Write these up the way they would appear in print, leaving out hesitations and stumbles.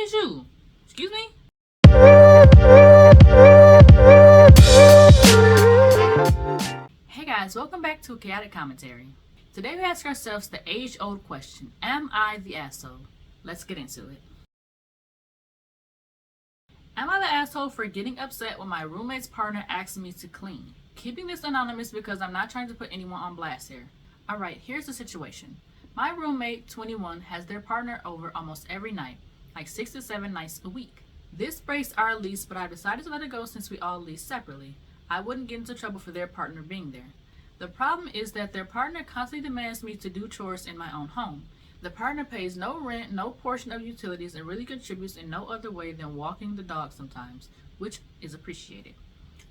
is you? Excuse me? Hey guys, welcome back to Chaotic Commentary. Today we ask ourselves the age-old question, am I the asshole? Let's get into it. Am I the asshole for getting upset when my roommate's partner asks me to clean? Keeping this anonymous because I'm not trying to put anyone on blast here. Alright, here's the situation. My roommate, 21, has their partner over almost every night, like 6 to 7 nights a week. This breaks our lease, but I decided to let it go since we all lease separately. I wouldn't get into trouble for their partner being there. The problem is that their partner constantly demands me to do chores in my own home. The partner pays no rent, no portion of utilities, and really contributes in no other way than walking the dog sometimes, which is appreciated.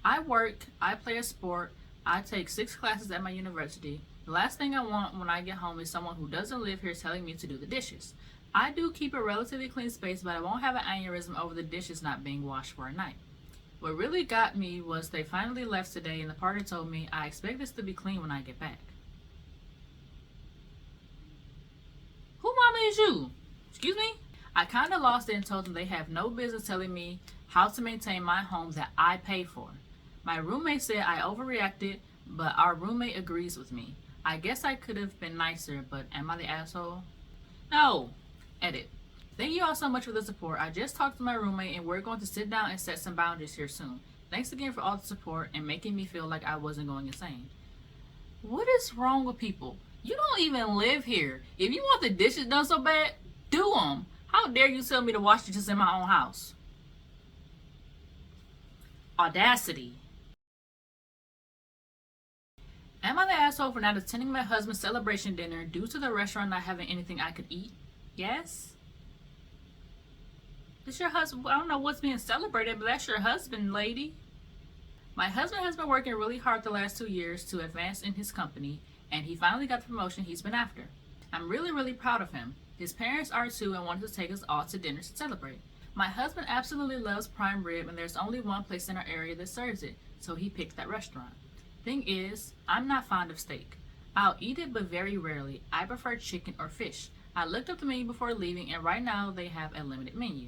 I work, I play a sport, I take 6 classes at my university. The last thing I want when I get home is someone who doesn't live here telling me to do the dishes. I do keep a relatively clean space, but I won't have an aneurysm over the dishes not being washed for a night. What really got me was they finally left today and the partner told me, I expect this to be clean when I get back. Who mama is you? Excuse me? I kinda lost it and told them they have no business telling me how to maintain my home that I pay for. My roommate said I overreacted, but our roommate agrees with me. I guess I could have been nicer, but am I the asshole? No. Edit. Thank you all so much for the support. I just talked to my roommate and we're going to sit down and set some boundaries here soon. Thanks again for all the support and making me feel like I wasn't going insane. What is wrong with people? You don't even live here. If you want the dishes done so bad, do them. How dare you tell me to wash dishes in my own house? Audacity. Am I the asshole for not attending my husband's celebration dinner due to the restaurant not having anything I could eat? Yes? It's your husband. I don't know what's being celebrated, but that's your husband, lady. My husband has been working really hard the last 2 years to advance in his company, and he finally got the promotion he's been after. I'm really proud of him. His parents are too and wanted to take us all to dinner to celebrate. My husband absolutely loves prime rib, and there's only one place in our area that serves it, so he picked that restaurant. Thing is, I'm not fond of steak. I'll eat it, but very rarely. I prefer chicken or fish. I looked up the menu before leaving, and right now they have a limited menu.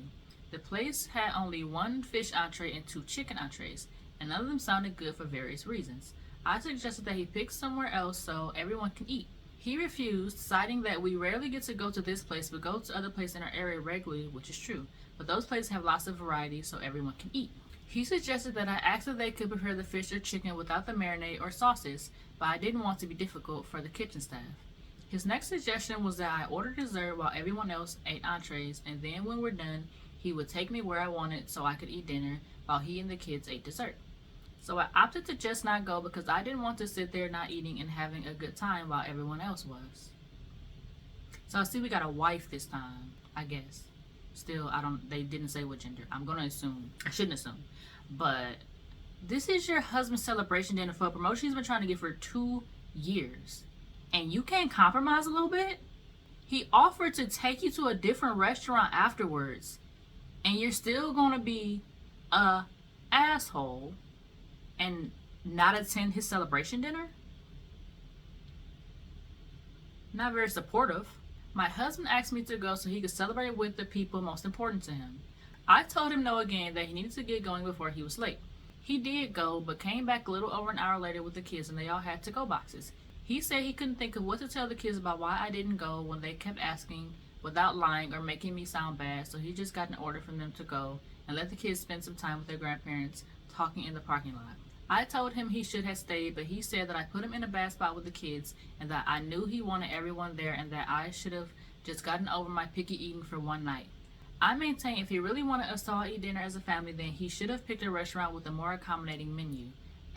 The place had only 1 fish entree and 2 chicken entrees, and none of them sounded good for various reasons. I suggested that he pick somewhere else so everyone can eat. He refused, citing that we rarely get to go to this place but go to other places in our area regularly, which is true, but those places have lots of variety so everyone can eat. He suggested that I asked if they could prepare the fish or chicken without the marinade or sauces, but I didn't want to be difficult for the kitchen staff. His next suggestion was that I order dessert while everyone else ate entrees, and then when we're done, he would take me where I wanted so I could eat dinner while he and the kids ate dessert. So I opted to just not go because I didn't want to sit there not eating and having a good time while everyone else was. So I see we got a wife this time, I guess. Still, they didn't say what gender. I'm gonna assume, I shouldn't assume. But this is your husband's celebration dinner for a promotion he's been trying to get for 2 years. And you can't compromise a little bit? He offered to take you to a different restaurant afterwards. And you're still gonna be a asshole and not attend his celebration dinner? Not very supportive. My husband asked me to go so he could celebrate with the people most important to him. I told him no again, that he needed to get going before he was late. He did go, but came back a little over an hour later with the kids and they all had to-go boxes. He said he couldn't think of what to tell the kids about why I didn't go when they kept asking without lying or making me sound bad, so he just got an order from them to go and let the kids spend some time with their grandparents talking in the parking lot. I told him he should have stayed, but he said that I put him in a bad spot with the kids and that I knew he wanted everyone there and that I should have just gotten over my picky eating for one night. I maintain if he really wanted us to all eat dinner as a family, then he should have picked a restaurant with a more accommodating menu.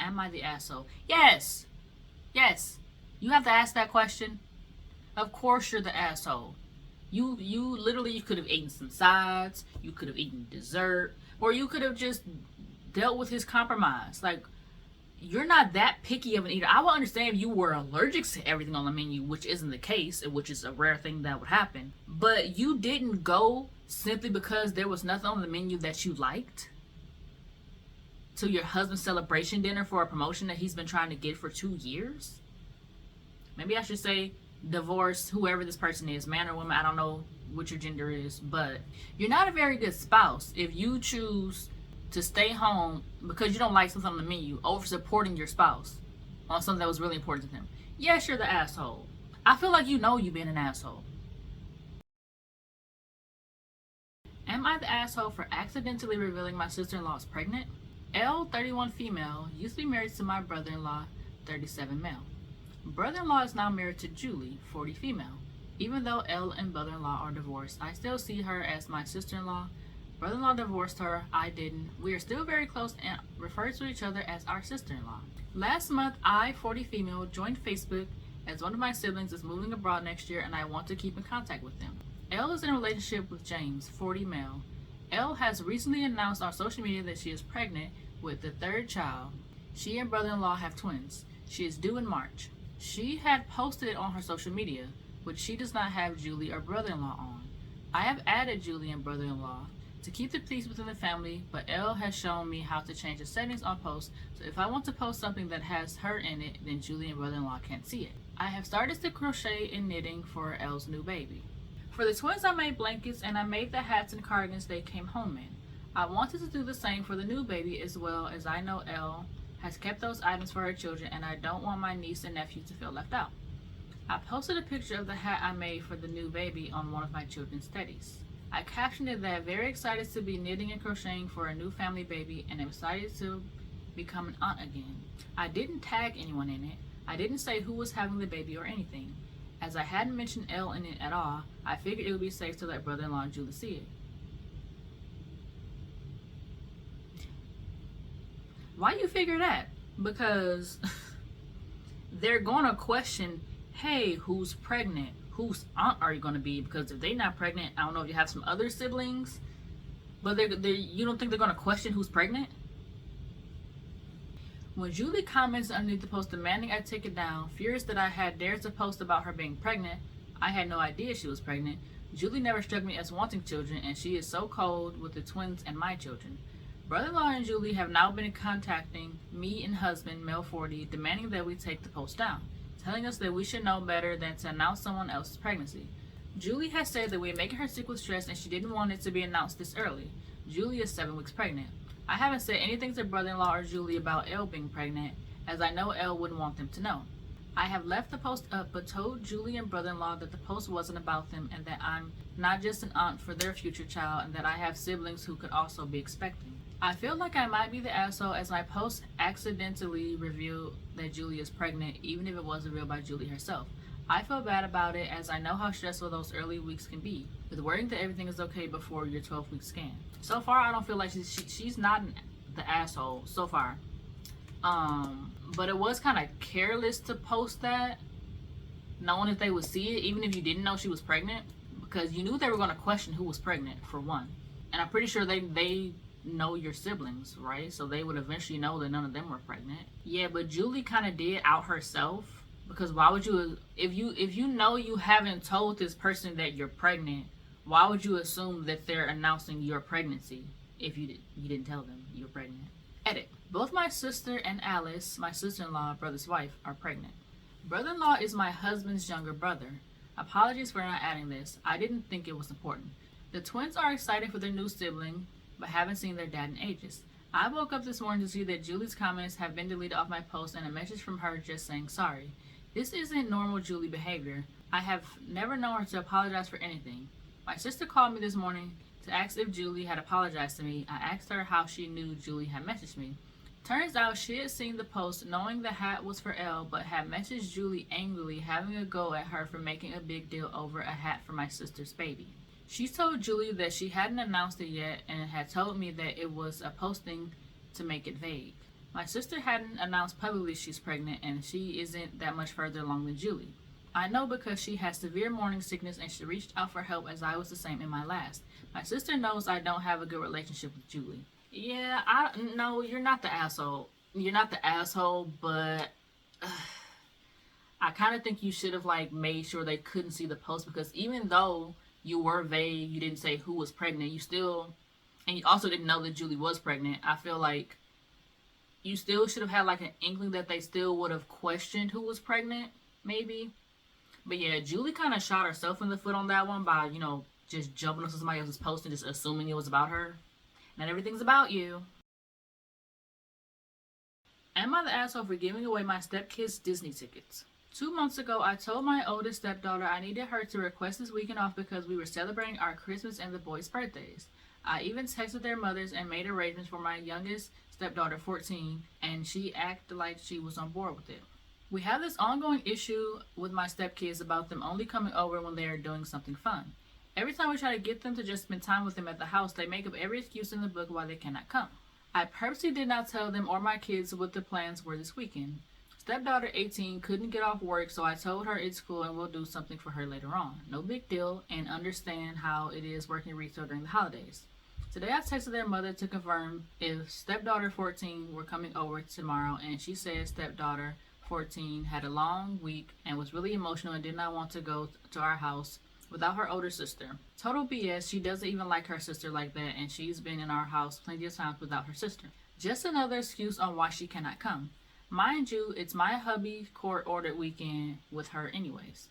Am I the asshole? Yes! Yes! You have to ask that question. Of course you're the asshole. You literally could have eaten some sides, you could have eaten dessert, or you could have just dealt with his compromise. Like, you're not that picky of an eater. I would understand if you were allergic to everything on the menu, which isn't the case, which is a rare thing that would happen. But you didn't go simply because there was nothing on the menu that you liked to your husband's celebration dinner for a promotion that he's been trying to get for 2 years? Maybe I should say divorce whoever this person is, man or woman. I don't know what your gender is, but you're not a very good spouse if you choose to stay home because you don't like something on the menu over supporting your spouse on something that was really important to them. Yes, you're the asshole. I feel like you know you've been an asshole. Am I the asshole for accidentally revealing my sister-in-law is pregnant? L, 31 female, used to be married to my brother-in-law, 37 male. Brother-in-law is now married to Julie, 40 female. Even though L and brother-in-law are divorced, I still see her as my sister-in-law. Brother-in-law divorced her, I didn't. We are still very close and refer to each other as our sister-in-law. Last month, I, 40 female, joined Facebook as one of my siblings is moving abroad next year and I want to keep in contact with them. L is in a relationship with James, 40 male. L has recently announced on social media that she is pregnant with the third child. She and brother-in-law have twins. She is due in March. She had posted it on her social media, which she does not have Julie or brother-in-law on. I have added Julie and brother-in-law to keep the peace within the family, but Elle has shown me how to change the settings on posts, so if I want to post something that has her in it, then Julie and brother-in-law can't see it. I have started to crochet and knitting for Elle's new baby. For the twins, I made blankets and I made the hats and cardigans they came home in. I wanted to do the same for the new baby as well, as I know Elle has kept those items for her children and I don't want my niece and nephew to feel left out. I posted a picture of the hat I made for the new baby on one of my children's studies. I captioned it that very excited to be knitting and crocheting for a new family baby and excited to become an aunt again. I didn't tag anyone in it. I didn't say who was having the baby or anything. As I hadn't mentioned Elle in it at all, I figured it would be safe to let brother-in-law and Julie see it. Why you figure that? Because they're gonna question, hey, who's pregnant? Whose aunt are you gonna be? Because if they're not pregnant, I don't know if you have some other siblings, but you don't think they're gonna question who's pregnant? When Julie comments underneath the post demanding I take it down, furious that I had dared to post about her being pregnant, I had no idea she was pregnant. Julie never struck me as wanting children, and she is so cold with the twins and my children. Brother-in-law and Julie have now been contacting me and husband, male 40, demanding that we take the post down, telling us that we should know better than to announce someone else's pregnancy. Julie has said that we're making her sick with stress and she didn't want it to be announced this early. Julie is 7 weeks pregnant. I haven't said anything to brother-in-law or Julie about Elle being pregnant, as I know Elle wouldn't want them to know. I have left the post up but told Julie and brother-in-law that the post wasn't about them and that I'm not just an aunt for their future child and that I have siblings who could also be expecting. I feel like I might be the asshole as my post accidentally revealed that Julie is pregnant, even if it was revealed by Julie herself. I feel bad about it as I know how stressful those early weeks can be, with worrying that everything is okay before your 12-week scan. So far, I don't feel like she's not the asshole so far. But it was kind of careless to post that, knowing that they would see it, even if you didn't know she was pregnant, because you knew they were going to question who was pregnant, for one. And I'm pretty sure they know your siblings, right? So they would eventually know that none of them were pregnant. Yeah, but Julie kind of did out herself, because why would you, if you know you haven't told this person that you're pregnant, why would you assume that they're announcing your pregnancy if you didn't tell them you're pregnant? Edit. Both my sister and Alice, my sister-in-law, brother's wife, are pregnant. Brother-in-law is my husband's younger brother. Apologies for not adding this. I didn't think it was important. The twins are excited for their new sibling, but haven't seen their dad in ages. I woke up this morning to see that Julie's comments have been deleted off my post and a message from her just saying sorry. This isn't normal Julie behavior. I have never known her to apologize for anything. My sister called me this morning to ask if Julie had apologized to me. I asked her how she knew Julie had messaged me. Turns out she had seen the post knowing the hat was for Elle, but had messaged Julie angrily, having a go at her for making a big deal over a hat for my sister's baby. She told Julie that she hadn't announced it yet and had told me that it was a posting to make it vague. My sister hadn't announced publicly she's pregnant and she isn't that much further along than Julie. I know because she has severe morning sickness and she reached out for help as I was the same in my last. My sister knows I don't have a good relationship with Julie. Yeah, no, you're not the asshole. You're not the asshole, but I kind of think you should have made sure they couldn't see the post, because even though you were vague, you didn't say who was pregnant, and you also didn't know that Julie was pregnant, I feel like you still should have had an inkling that they still would have questioned who was pregnant, maybe. But yeah, Julie kind of shot herself in the foot on that one by, just jumping on somebody else's post and just assuming it was about her. Not everything's about you. Am I the asshole for giving away my stepkid's Disney tickets? 2 months ago, I told my oldest stepdaughter I needed her to request this weekend off because we were celebrating our Christmas and the boys' birthdays. I even texted their mothers and made arrangements for my youngest stepdaughter, 14, and she acted like she was on board with it. We have this ongoing issue with my stepkids about them only coming over when they are doing something fun. Every time we try to get them to just spend time with them at the house, they make up every excuse in the book why they cannot come. I purposely did not tell them or my kids what the plans were this weekend. Stepdaughter 18 couldn't get off work, so I told her it's cool and we'll do something for her later on. No big deal, and understand how it is working retail during the holidays. Today I texted their mother to confirm if stepdaughter 14 were coming over tomorrow, and she said stepdaughter 14 had a long week and was really emotional and did not want to go to our house without her older sister. Total BS, she doesn't even like her sister like that, and she's been in our house plenty of times without her sister. Just another excuse on why she cannot come. Mind you, it's my hubby court-ordered weekend with her anyways.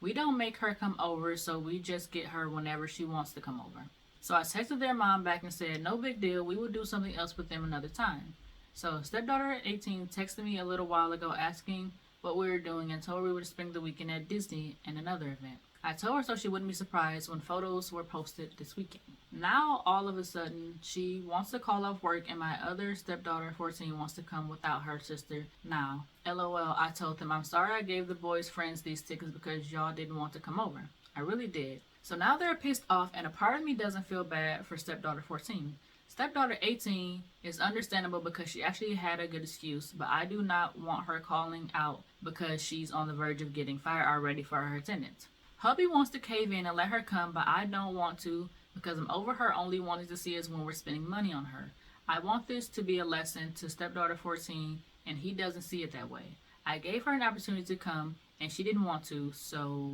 We don't make her come over, so we just get her whenever she wants to come over. So I texted their mom back and said, no big deal, we will do something else with them another time. So stepdaughter 18 texted me a little while ago asking what we were doing and told her we would spend the weekend at Disney and another event. I told her so she wouldn't be surprised when photos were posted this weekend. Now, all of a sudden, she wants to call off work and my other stepdaughter, 14, wants to come without her sister now. LOL, I told them I'm sorry I gave the boys' friends these tickets because y'all didn't want to come over. I really did. So now they're pissed off, and a part of me doesn't feel bad for stepdaughter 14. Stepdaughter 18 is understandable because she actually had a good excuse, but I do not want her calling out because she's on the verge of getting fired already for her attendance. Hubby wants to cave in and let her come, but I don't want to because I'm over her only wanting to see us when we're spending money on her. I want this to be a lesson to stepdaughter 14, and he doesn't see it that way. I gave her an opportunity to come, and she didn't want to, so...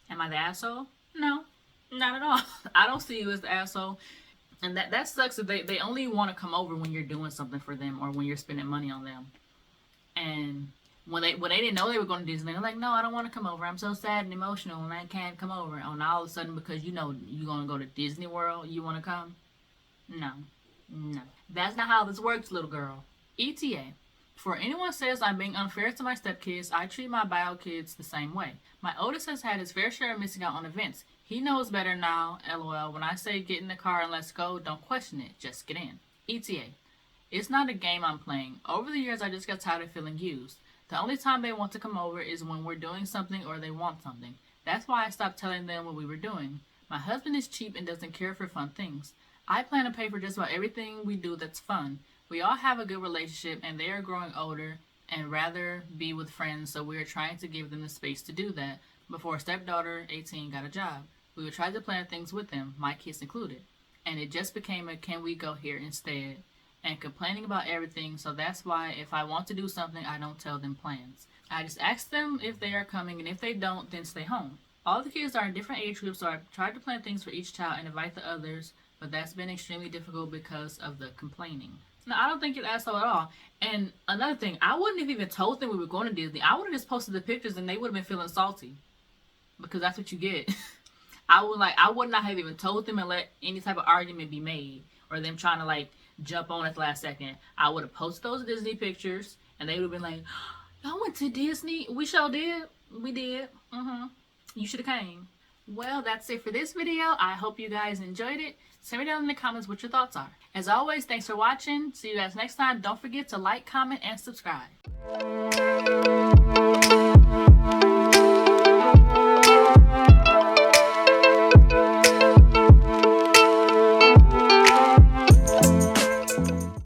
Am I the asshole? No, not at all. I don't see you as the asshole. And that sucks that they only want to come over when you're doing something for them or when you're spending money on them. And when they didn't know they were going to Disney, they're like, no, I don't want to come over. I'm so sad and emotional and I can't come over. And all of a sudden, because you know you're going to go to Disney World, you want to come? No. That's not how this works, little girl. ETA. Before anyone says I'm being unfair to my stepkids, I treat my bio kids the same way. My oldest has had his fair share of missing out on events. He knows better now, LOL. When I say get in the car and let's go, don't question it. Just get in. ETA. It's not a game I'm playing. Over the years, I just got tired of feeling used. The only time they want to come over is when we're doing something or they want something. That's why I stopped telling them what we were doing. My husband is cheap and doesn't care for fun things. I plan to pay for just about everything we do that's fun. We all have a good relationship and they are growing older and rather be with friends, so we are trying to give them the space to do that before stepdaughter 18 got a job. We would try to plan things with them, my kids included. And it just became a can we go here instead and complaining about everything, so that's why if I want to do something, I don't tell them plans. I just ask them if they are coming, and if they don't, then stay home. All the kids are in different age groups, so I've tried to plan things for each child and invite the others, but that's been extremely difficult because of the complaining. No, I don't think you're asshole at all. And another thing, I wouldn't have even told them we were going to Disney. I would have just posted the pictures and they would have been feeling salty. Because that's what you get. I would not have even told them and let any type of argument be made. Or them trying to jump on at the last second. I would have posted those Disney pictures and they would have been like, y'all went to Disney? We sure did. We did. You should have came. Well, that's it for this video. I hope you guys enjoyed it. Send me down in the comments what your thoughts are. As always, thanks for watching. See you guys next time. Don't forget to like, comment, and subscribe.